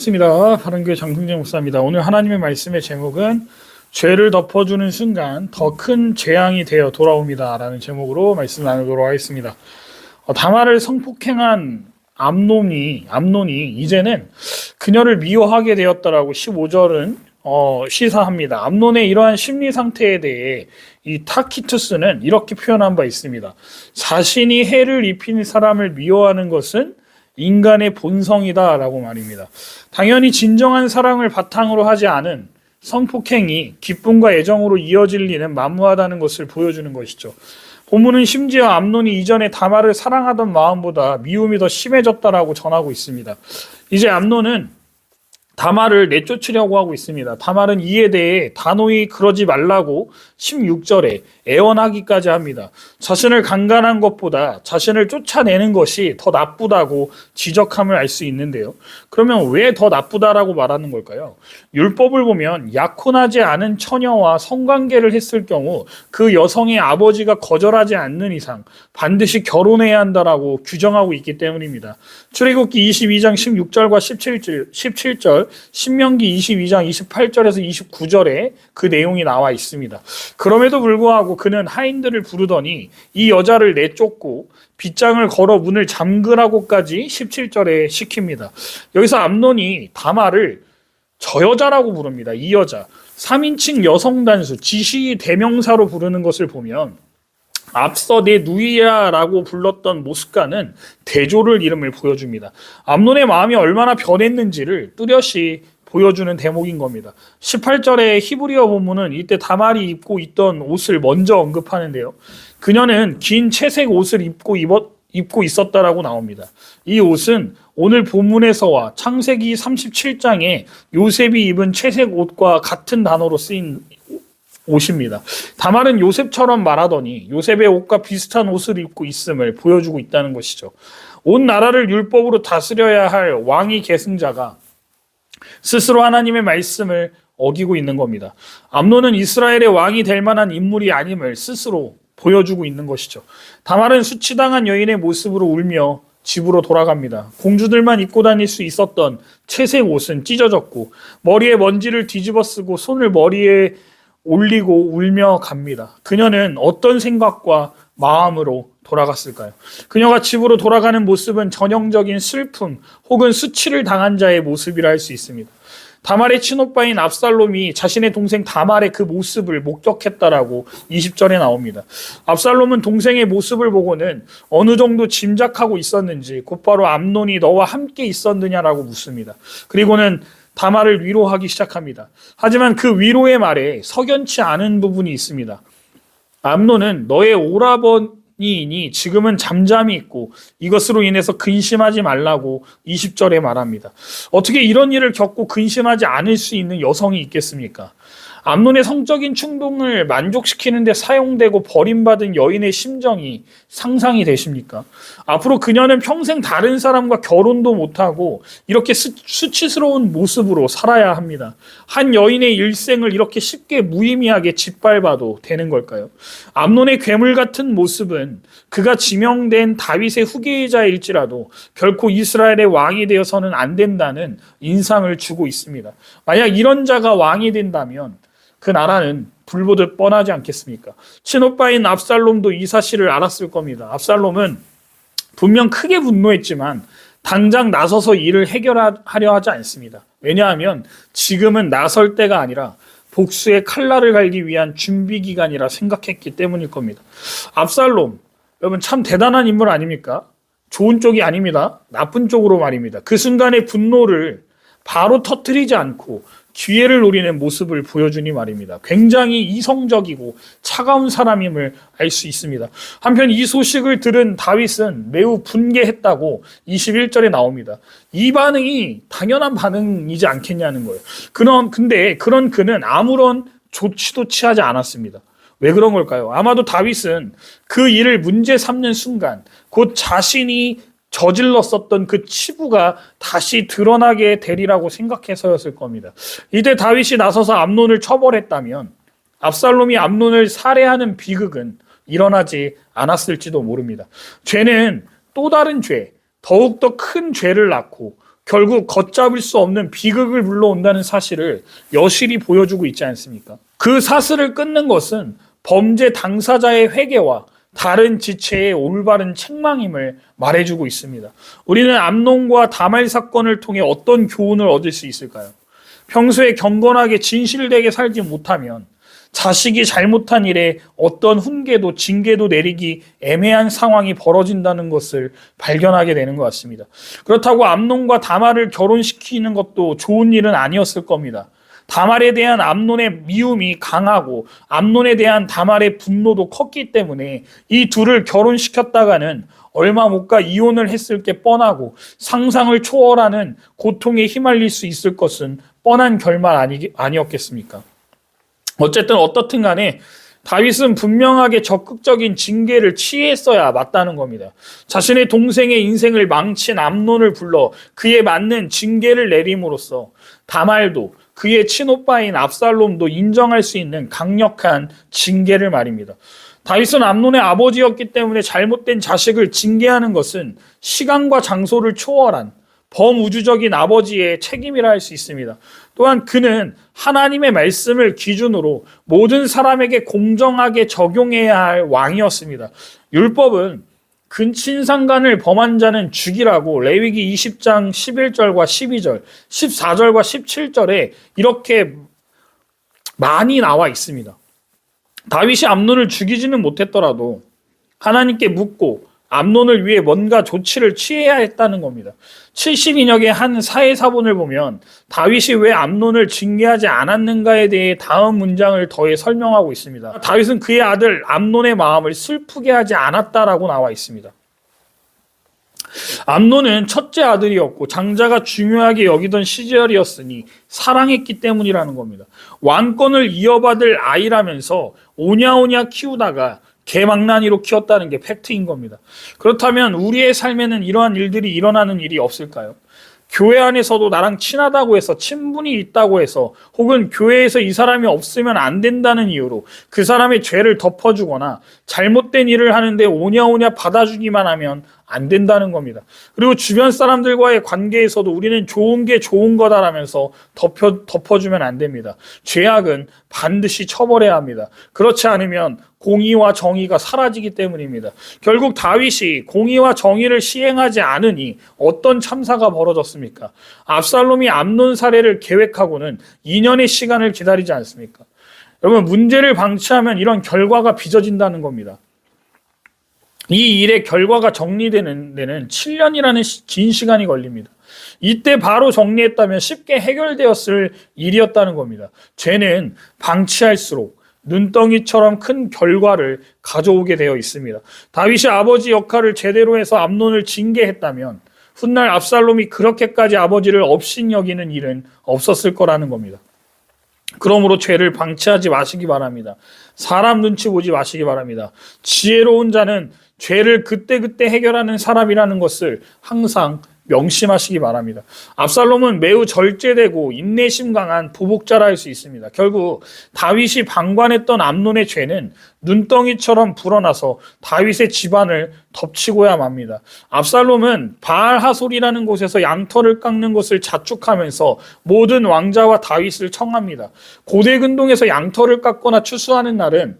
반갑습니다. 바른교회 장승재 목사입니다. 오늘 하나님의 말씀의 제목은 죄를 덮어주는 순간 더 큰 재앙이 되어 돌아옵니다 라는 제목으로 말씀 나누도록 하겠습니다. 다말을 성폭행한 암논이 이제는 그녀를 미워하게 되었다라고 15절은 시사합니다. 암논의 이러한 심리 상태에 대해 이 타키투스는 이렇게 표현한 바 있습니다. 자신이 해를 입힌 사람을 미워하는 것은 인간의 본성이다 라고 말입니다. 당연히 진정한 사랑을 바탕으로 하지 않은 성폭행이 기쁨과 애정으로 이어질 리는 만무하다는 것을 보여주는 것이죠. 본문은 심지어 암논이 이전에 다말을 사랑하던 마음보다 미움이 더 심해졌다라고 전하고 있습니다. 이제 암논은 다말을 내쫓으려고 하고 있습니다. 다말은 이에 대해 단호히 그러지 말라고 16절에 애원하기까지 합니다. 자신을 강간한 것보다 자신을 쫓아내는 것이 더 나쁘다고 지적함을 알 수 있는데요. 그러면 왜 더 나쁘다라고 말하는 걸까요? 율법을 보면 약혼하지 않은 처녀와 성관계를 했을 경우 그 여성의 아버지가 거절하지 않는 이상 반드시 결혼해야 한다라고 규정하고 있기 때문입니다. 출애굽기 22장 16절과 17절, 신명기 22장 28절에서 29절에 그 내용이 나와 있습니다. 그럼에도 불구하고 그는 하인들을 부르더니 이 여자를 내쫓고 빗장을 걸어 문을 잠그라고까지 17절에 시킵니다. 여기서 암논이 다말을 저 여자라고 부릅니다. 이 여자. 3인칭 여성 단수, 지시 대명사로 부르는 것을 보면 앞서 내 누이야라고 불렀던 모습과는 대조를 이름을 보여줍니다. 암논의 마음이 얼마나 변했는지를 뚜렷이 보여주는 대목인 겁니다. 18절의 히브리어 본문은 이때 다말이 입고 있던 옷을 먼저 언급하는데요. 그녀는 긴 채색 옷을 입고 있었다라고 나옵니다. 이 옷은 오늘 본문에서와 창세기 37장에 요셉이 입은 채색 옷과 같은 단어로 쓰인 옷입니다. 다말은 요셉처럼 말하더니 요셉의 옷과 비슷한 옷을 입고 있음을 보여주고 있다는 것이죠. 온 나라를 율법으로 다스려야 할 왕위 계승자가 스스로 하나님의 말씀을 어기고 있는 겁니다. 암논은 이스라엘의 왕이 될 만한 인물이 아님을 스스로 보여주고 있는 것이죠. 다말은 수치당한 여인의 모습으로 울며 집으로 돌아갑니다. 공주들만 입고 다닐 수 있었던 채색 옷은 찢어졌고 머리에 먼지를 뒤집어 쓰고 손을 머리에 올리고 울며 갑니다. 그녀는 어떤 생각과 마음으로 돌아갔을까요? 그녀가 집으로 돌아가는 모습은 전형적인 슬픔 혹은 수치를 당한 자의 모습이라 할 수 있습니다. 다말의 친오빠인 압살롬이 자신의 동생 다말의 그 모습을 목격했다라고 20절에 나옵니다. 압살롬은 동생의 모습을 보고는 어느 정도 짐작하고 있었는지 곧바로 암논이 너와 함께 있었느냐라고 묻습니다. 그리고는 다말을 위로하기 시작합니다. 하지만 그 위로의 말에 석연치 않은 부분이 있습니다. 암논은 너의 오라버니이니 지금은 잠잠히 있고 이것으로 인해서 근심하지 말라고 20절에 말합니다. 어떻게 이런 일을 겪고 근심하지 않을 수 있는 여성이 있겠습니까? 암논의 성적인 충동을 만족시키는 데 사용되고 버림받은 여인의 심정이 상상이 되십니까? 앞으로 그녀는 평생 다른 사람과 결혼도 못하고 이렇게 수치스러운 모습으로 살아야 합니다. 한 여인의 일생을 이렇게 쉽게 무의미하게 짓밟아도 되는 걸까요? 암논의 괴물 같은 모습은 그가 지명된 다윗의 후계자일지라도 결코 이스라엘의 왕이 되어서는 안 된다는 인상을 주고 있습니다. 만약 이런 자가 왕이 된다면 그 나라는 불보듯 뻔하지 않겠습니까? 친오빠인 압살롬도 이 사실을 알았을 겁니다. 압살롬은 분명 크게 분노했지만 당장 나서서 일을 해결하려 하지 않습니다. 왜냐하면 지금은 나설 때가 아니라 복수의 칼날을 갈기 위한 준비 기간이라 생각했기 때문일 겁니다. 압살롬, 여러분 참 대단한 인물 아닙니까? 좋은 쪽이 아닙니다. 나쁜 쪽으로 말입니다. 그 순간의 분노를 바로 터뜨리지 않고 기회를 노리는 모습을 보여주니 말입니다. 굉장히 이성적이고 차가운 사람임을 알 수 있습니다. 한편 이 소식을 들은 다윗은 매우 분개했다고 21절에 나옵니다. 이 반응이 당연한 반응이지 않겠냐는 거예요. 근데 그런 그는 아무런 조치도 취하지 않았습니다. 왜 그런 걸까요? 아마도 다윗은 그 일을 문제 삼는 순간 곧 자신이 저질렀었던 그 치부가 다시 드러나게 되리라고 생각해서였을 겁니다. 이때 다윗이 나서서 암논을 처벌했다면 압살롬이 암논을 살해하는 비극은 일어나지 않았을지도 모릅니다. 죄는 또 다른 죄, 더욱더 큰 죄를 낳고 결국 걷잡을 수 없는 비극을 불러온다는 사실을 여실히 보여주고 있지 않습니까? 그 사슬을 끊는 것은 범죄 당사자의 회개와 다른 지체의 올바른 책망임을 말해주고 있습니다. 우리는 암논과 다말 사건을 통해 어떤 교훈을 얻을 수 있을까요? 평소에 경건하게 진실되게 살지 못하면 자식이 잘못한 일에 어떤 훈계도 징계도 내리기 애매한 상황이 벌어진다는 것을 발견하게 되는 것 같습니다. 그렇다고 암논과 다말을 결혼시키는 것도 좋은 일은 아니었을 겁니다. 다말에 대한 암논의 미움이 강하고 암논에 대한 다말의 분노도 컸기 때문에 이 둘을 결혼시켰다가는 얼마 못 가 이혼을 했을 게 뻔하고 상상을 초월하는 고통에 휘말릴 수 있을 것은 뻔한 결말 아니었겠습니까? 어쨌든 어떻든 간에 다윗은 분명하게 적극적인 징계를 취했어야 맞다는 겁니다. 자신의 동생의 인생을 망친 암논을 불러 그에 맞는 징계를 내림으로써 다말도 그의 친오빠인 압살롬도 인정할 수 있는 강력한 징계를 말입니다. 다윗은 암논의 아버지였기 때문에 잘못된 자식을 징계하는 것은 시간과 장소를 초월한 범우주적인 아버지의 책임이라 할 수 있습니다. 또한 그는 하나님의 말씀을 기준으로 모든 사람에게 공정하게 적용해야 할 왕이었습니다. 율법은 근친상간을 범한 자는 죽이라고 레위기 20장 11절과 12절, 14절과 17절에 이렇게 많이 나와 있습니다. 다윗이 암논을 죽이지는 못했더라도 하나님께 묻고 암논을 위해 뭔가 조치를 취해야 했다는 겁니다. 70인역의 한 사회사본을 보면 다윗이 왜 암논을 징계하지 않았는가에 대해 다음 문장을 더해 설명하고 있습니다. 다윗은 그의 아들 암논의 마음을 슬프게 하지 않았다라고 나와 있습니다. 암논은 첫째 아들이었고 장자가 중요하게 여기던 시절이었으니 사랑했기 때문이라는 겁니다. 왕권을 이어받을 아이라면서 오냐오냐 키우다가 개망나니로 키웠다는 게 팩트인 겁니다. 그렇다면 우리의 삶에는 이러한 일들이 일어나는 일이 없을까요? 교회 안에서도 나랑 친하다고 해서 친분이 있다고 해서 혹은 교회에서 이 사람이 없으면 안 된다는 이유로 그 사람의 죄를 덮어주거나 잘못된 일을 하는데 오냐오냐 받아주기만 하면 안 된다는 겁니다. 그리고 주변 사람들과의 관계에서도 우리는 좋은 게 좋은 거다라면서 덮어주면 안 됩니다. 죄악은 반드시 처벌해야 합니다. 그렇지 않으면 공의와 정의가 사라지기 때문입니다. 결국 다윗이 공의와 정의를 시행하지 않으니 어떤 참사가 벌어졌습니까? 압살롬이 암논 살해를 계획하고는 2년의 시간을 기다리지 않습니까? 여러분, 문제를 방치하면 이런 결과가 빚어진다는 겁니다. 이 일의 결과가 정리되는 데는 7년이라는 긴 시간이 걸립니다. 이때 바로 정리했다면 쉽게 해결되었을 일이었다는 겁니다. 죄는 방치할수록 눈덩이처럼 큰 결과를 가져오게 되어 있습니다. 다윗이 아버지 역할을 제대로 해서 암논을 징계했다면 훗날 압살롬이 그렇게까지 아버지를 업신여기는 일은 없었을 거라는 겁니다. 그러므로 죄를 방치하지 마시기 바랍니다. 사람 눈치 보지 마시기 바랍니다. 지혜로운 자는 죄를 그때그때 해결하는 사람이라는 것을 항상 명심하시기 바랍니다. 압살롬은 매우 절제되고 인내심 강한 보복자라 할 수 있습니다. 결국 다윗이 방관했던 암논의 죄는 눈덩이처럼 불어나서 다윗의 집안을 덮치고야 맙니다. 압살롬은 바알하솔이라는 곳에서 양털을 깎는 것을 자축하면서 모든 왕자와 다윗을 청합니다. 고대 근동에서 양털을 깎거나 추수하는 날은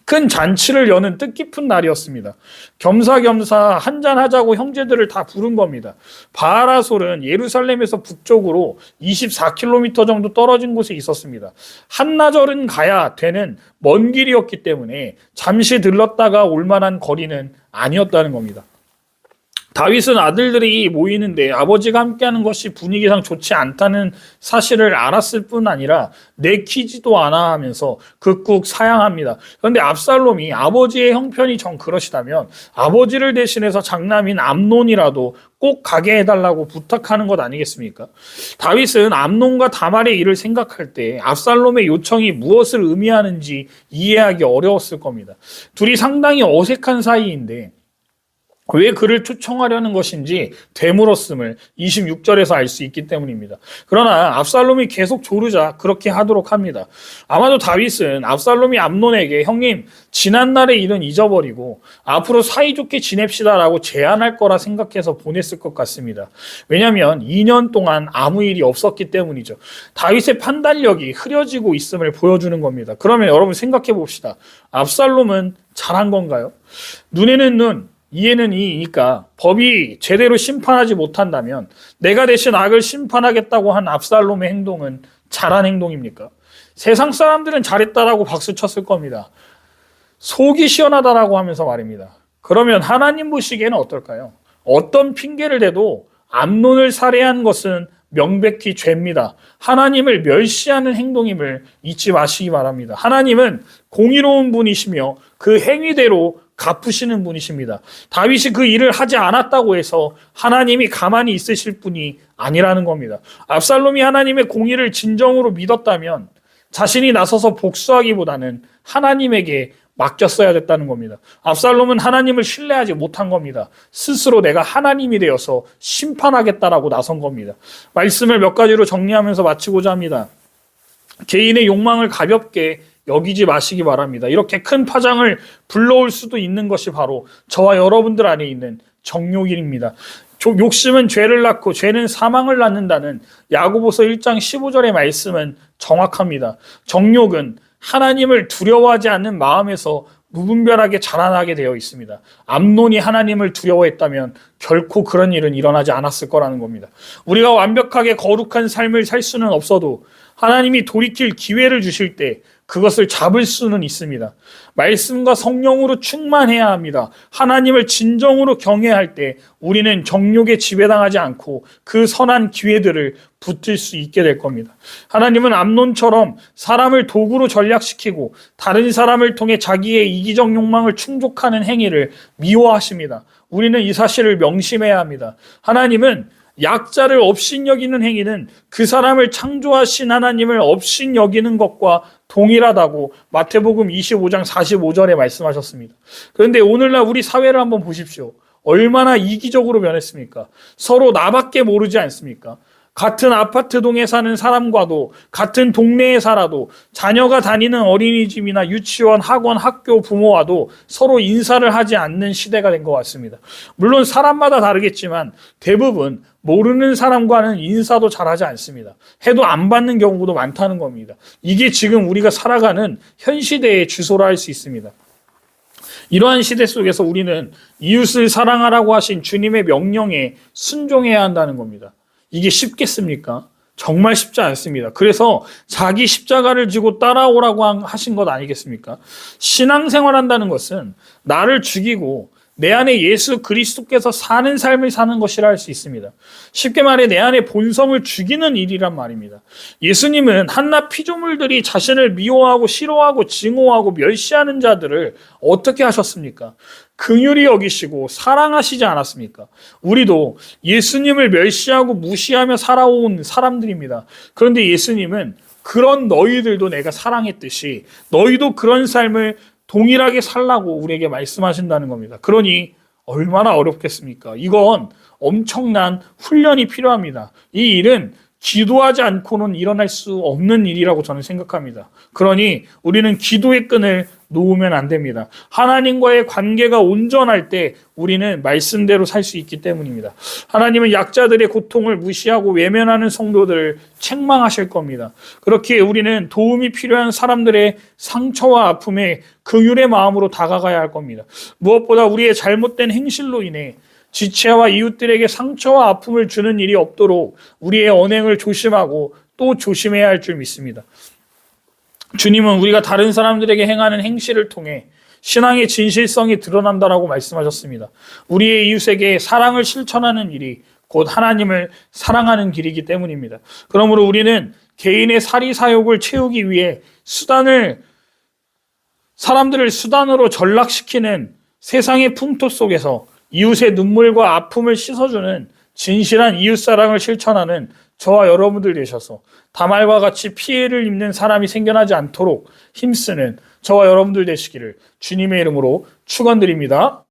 큰 잔치를 여는 뜻깊은 날이었습니다. 겸사겸사 한잔하자고 형제들을 다 부른 겁니다. 바알하솔은 예루살렘에서 북쪽으로 24km 정도 떨어진 곳에 있었습니다. 한나절은 가야 되는 먼 길이었기 때문에 잠시 들렀다가 올 만한 거리는 아니었다는 겁니다. 다윗은 아들들이 모이는데 아버지가 함께하는 것이 분위기상 좋지 않다는 사실을 알았을 뿐 아니라 내키지도 않아 하면서 극국 사양합니다. 그런데 압살롬이 아버지의 형편이 정 그러시다면 아버지를 대신해서 장남인 암논이라도 꼭 가게 해달라고 부탁하는 것 아니겠습니까? 다윗은 암논과 다말의 일을 생각할 때 압살롬의 요청이 무엇을 의미하는지 이해하기 어려웠을 겁니다. 둘이 상당히 어색한 사이인데 왜 그를 초청하려는 것인지 되물었음을 26절에서 알 수 있기 때문입니다. 그러나 압살롬이 계속 조르자 그렇게 하도록 합니다. 아마도 다윗은 압살롬이 암논에게 형님 지난날의 일은 잊어버리고 앞으로 사이좋게 지냅시다라고 제안할 거라 생각해서 보냈을 것 같습니다. 왜냐하면 2년 동안 아무 일이 없었기 때문이죠. 다윗의 판단력이 흐려지고 있음을 보여주는 겁니다. 그러면 여러분 생각해 봅시다. 압살롬은 잘한 건가요? 눈에는 눈, 이에는 이니까 법이 제대로 심판하지 못한다면 내가 대신 악을 심판하겠다고 한 압살롬의 행동은 잘한 행동입니까? 세상 사람들은 잘했다라고 박수 쳤을 겁니다. 속이 시원하다라고 하면서 말입니다. 그러면 하나님 보시기에는 어떨까요? 어떤 핑계를 대도 암논을 살해한 것은 명백히 죄입니다. 하나님을 멸시하는 행동임을 잊지 마시기 바랍니다. 하나님은 공의로운 분이시며 그 행위대로 갚으시는 분이십니다. 다윗이 그 일을 하지 않았다고 해서 하나님이 가만히 있으실 분이 아니라는 겁니다. 압살롬이 하나님의 공의를 진정으로 믿었다면 자신이 나서서 복수하기보다는 하나님에게 맡겼어야 됐다는 겁니다. 압살롬은 하나님을 신뢰하지 못한 겁니다. 스스로 내가 하나님이 되어서 심판하겠다라고 나선 겁니다. 말씀을 몇 가지로 정리하면서 마치고자 합니다. 개인의 욕망을 가볍게 여기지 마시기 바랍니다. 이렇게 큰 파장을 불러올 수도 있는 것이 바로 저와 여러분들 안에 있는 정욕입니다. 욕심은 죄를 낳고 죄는 사망을 낳는다는 야고보서 1장 15절의 말씀은 정확합니다. 정욕은 하나님을 두려워하지 않는 마음에서 무분별하게 자라나게 되어 있습니다. 암논이 하나님을 두려워했다면 결코 그런 일은 일어나지 않았을 거라는 겁니다. 우리가 완벽하게 거룩한 삶을 살 수는 없어도 하나님이 돌이킬 기회를 주실 때 그것을 잡을 수는 있습니다. 말씀과 성령으로 충만해야 합니다. 하나님을 진정으로 경외할 때 우리는 정욕에 지배당하지 않고 그 선한 기회들을 붙들 수 있게 될 겁니다. 하나님은 암논처럼 사람을 도구로 전략시키고 다른 사람을 통해 자기의 이기적 욕망을 충족하는 행위를 미워하십니다. 우리는 이 사실을 명심해야 합니다. 하나님은 약자를 업신여기는 행위는 그 사람을 창조하신 하나님을 업신여기는 것과 동일하다고 마태복음 25장 45절에 말씀하셨습니다. 그런데 오늘날 우리 사회를 한번 보십시오. 얼마나 이기적으로 변했습니까? 서로 나밖에 모르지 않습니까? 같은 아파트 동에 사는 사람과도 같은 동네에 살아도 자녀가 다니는 어린이집이나 유치원, 학원, 학교 부모와도 서로 인사를 하지 않는 시대가 된 것 같습니다. 물론 사람마다 다르겠지만 대부분 모르는 사람과는 인사도 잘하지 않습니다. 해도 안 받는 경우도 많다는 겁니다. 이게 지금 우리가 살아가는 현 시대의 주소라 할 수 있습니다. 이러한 시대 속에서 우리는 이웃을 사랑하라고 하신 주님의 명령에 순종해야 한다는 겁니다. 이게 쉽겠습니까? 정말 쉽지 않습니다. 그래서 자기 십자가를 지고 따라오라고 하신 것 아니겠습니까? 신앙생활한다는 것은 나를 죽이고 내 안에 예수 그리스도께서 사는 삶을 사는 것이라 할 수 있습니다. 쉽게 말해 내 안에 본성을 죽이는 일이란 말입니다. 예수님은 한낱 피조물들이 자신을 미워하고 싫어하고 증오하고 멸시하는 자들을 어떻게 하셨습니까? 긍휼히 여기시고 사랑하시지 않았습니까? 우리도 예수님을 멸시하고 무시하며 살아온 사람들입니다. 그런데 예수님은 그런 너희들도 내가 사랑했듯이 너희도 그런 삶을 동일하게 살라고 우리에게 말씀하신다는 겁니다. 그러니 얼마나 어렵겠습니까? 이건 엄청난 훈련이 필요합니다. 이 일은 기도하지 않고는 일어날 수 없는 일이라고 저는 생각합니다. 그러니 우리는 기도의 끈을 놓으면 안 됩니다. 하나님과의 관계가 온전할 때 우리는 말씀대로 살 수 있기 때문입니다. 하나님은 약자들의 고통을 무시하고 외면하는 성도들을 책망하실 겁니다. 그렇기에 우리는 도움이 필요한 사람들의 상처와 아픔에 긍휼의 마음으로 다가가야 할 겁니다. 무엇보다 우리의 잘못된 행실로 인해 지체와 이웃들에게 상처와 아픔을 주는 일이 없도록 우리의 언행을 조심하고 또 조심해야 할 줄 믿습니다. 주님은 우리가 다른 사람들에게 행하는 행실을 통해 신앙의 진실성이 드러난다라고 말씀하셨습니다. 우리의 이웃에게 사랑을 실천하는 일이 곧 하나님을 사랑하는 길이기 때문입니다. 그러므로 우리는 개인의 사리사욕을 채우기 위해 사람들을 수단으로 전락시키는 세상의 풍토 속에서 이웃의 눈물과 아픔을 씻어주는 진실한 이웃사랑을 실천하는 저와 여러분들 되셔서 다말과 같이 피해를 입는 사람이 생겨나지 않도록 힘쓰는 저와 여러분들 되시기를 주님의 이름으로 축원드립니다.